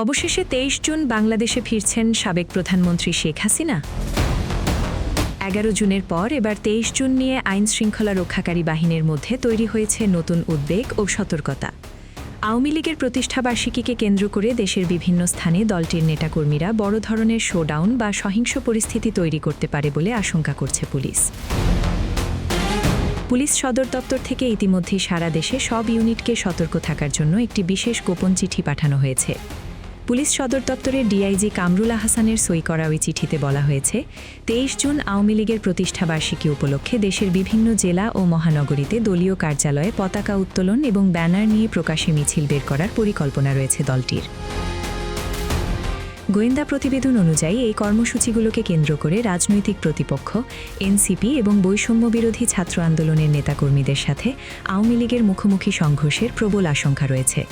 অবশেষে ২৩ জুন বাংলাদেশে ফিরছেন সাবেক প্রধানমন্ত্রী শেখ হাসিনা। ১১ জুনের পর এবার ২৩ জুন নিয়ে আইন শৃঙ্খলা রক্ষাকারী বাহিনীর মধ্যে তৈরি হয়েছে নতুন উদ্বেগ ও সতর্কতা। আওয়ামী লীগের প্রতিষ্ঠাবার্ষিকীকে কেন্দ্র করে দেশের বিভিন্ন স্থানে দলটির নেতাকর্মীরা বড় ধরনের শোডাউন বা সহিংস পরিস্থিতি তৈরি করতে পারে বলে আশঙ্কা করছে পুলিশ। পুলিশ সদর দপ্তর থেকে ইতিমধ্যেই সারা দেশে সব ইউনিটকে সতর্ক থাকার জন্য একটি বিশেষ গোপন চিঠি পাঠানো হয়েছে। পুলিশ সদর দপ্তরের ডিআইজি কামরুল আহসানের সই করা ওই চিঠিতে বলা হয়েছে, ২৩ জুন আওয়ামী লীগের প্রতিষ্ঠাবার্ষিকী উপলক্ষে দেশের বিভিন্ন জেলা ও মহানগরীতে দলীয় কার্যালয়ে পতাকা উত্তোলন এবং ব্যানার নিয়ে প্রকাশ্যে মিছিল বের করার পরিকল্পনা রয়েছে দলটির। গোয়েন্দা প্রতিবেদন অনুযায়ী এই কর্মসূচিগুলোকে কেন্দ্র করে রাজনৈতিক প্রতিপক্ষ এনসিপি এবং বৈষম্যবিরোধী ছাত্র আন্দোলনের নেতাকর্মীদের সাথে আওয়ামী লীগের মুখোমুখি সংঘর্ষের প্রবল আশঙ্কা রয়েছে।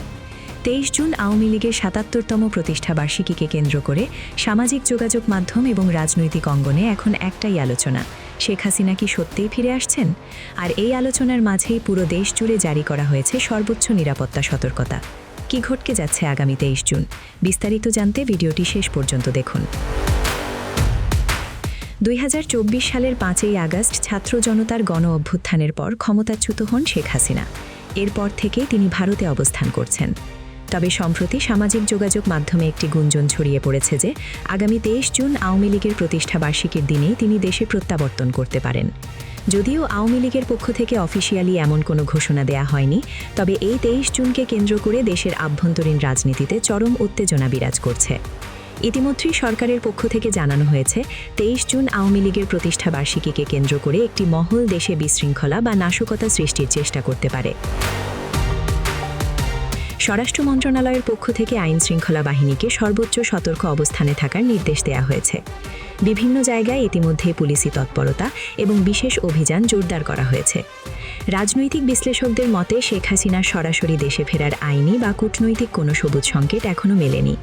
২৩ জুন আওয়ামী লীগের ৭৭তম প্রতিষ্ঠাবার্ষিকীকে কেন্দ্র করে সামাজিক যোগাযোগ মাধ্যম এবং রাজনৈতিক অঙ্গনে এখন একটাই আলোচনা, শেখ হাসিনা কি সত্যিই ফিরে আসছেন? আর এই আলোচনার মাঝেই পুরো দেশ জুড়ে জারি করা হয়েছে সর্বোচ্চ নিরাপত্তা সতর্কতা। কি ঘটতে যাচ্ছে আগামী ২৩ জুন? বিস্তারিত জানতে ভিডিওটি শেষ পর্যন্ত দেখুন। ২০২৪ সালের ৫ই আগস্ট ছাত্র জনতার গণ অভ্যুত্থানের পর ক্ষমতাচ্যুত হন শেখ হাসিনা। এরপর থেকে তিনি ভারতে অবস্থান করছেন। তবে সম্প্রতি সামাজিক যোগাযোগ মাধ্যমে একটি গুঞ্জন ছড়িয়ে পড়েছে যে আগামী ২৩ জুন আওয়ামী লীগের প্রতিষ্ঠাবার্ষিকীর দিনেই তিনি দেশে প্রত্যাবর্তন করতে পারেন। যদিও আওয়ামী লীগের পক্ষ থেকে অফিসিয়ালি এমন কোনো ঘোষণা দেয়া হয়নি, তবে এই ২৩ জুনকে কেন্দ্র করে দেশের আভ্যন্তরীণ রাজনীতিতে চরম উত্তেজনা বিরাজ করছে। ইতিমধ্যেই সরকারের পক্ষ থেকে জানানো হয়েছে, ২৩ জুন আওয়ামী লীগের প্রতিষ্ঠাবার্ষিকীকে কেন্দ্র করে একটি মহল দেশে বিশৃঙ্খলা বা নাশকতা সৃষ্টির চেষ্টা করতে পারে। স্বরাষ্ট্র মন্ত্রণালয়ের পক্ষ থেকে আইন শৃঙ্খলা বাহিনীকে সর্বোচ্চ সতর্ক অবস্থানে থাকার নির্দেশ দেওয়া হয়েছে। বিভিন্ন জায়গায় ইতিমধ্যেই পুলিশি তৎপরতা এবং বিশেষ অভিযান জোরদার করা হয়েছে। রাজনৈতিক বিশ্লেষকদের মতে শেখ হাসিনার সরাসরি দেশে ফেরার আইনি বা কূটনৈতিক কোনো সবুজ সংকেত এখনও মেলেনি।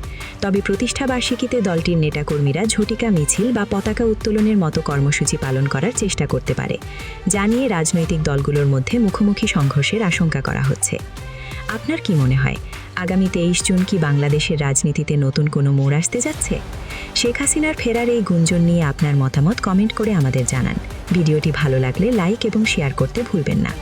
তবে প্রতিষ্ঠাবার্ষিকীতে দলটির নেতাকর্মীরা ঝটিকা মিছিল বা পতাকা উত্তোলনের মতো কর্মসূচি পালন করার চেষ্টা করতে পারে, যা নিয়ে রাজনৈতিক দলগুলোর মধ্যে মুখোমুখি সংঘর্ষের আশঙ্কা করা হচ্ছে। আপনার কি মনে হয়, আগামী ২৩ জুন কি বাংলাদেশের রাজনীতিতে নতুন কোনো মোড় আসতে যাচ্ছে? শেখ হাসিনার ফেরার এই গুঞ্জন নিয়ে আপনার মতামত কমেন্ট করে আমাদের জানান। ভিডিওটি ভালো লাগলে লাইক এবং শেয়ার করতে ভুলবেন না।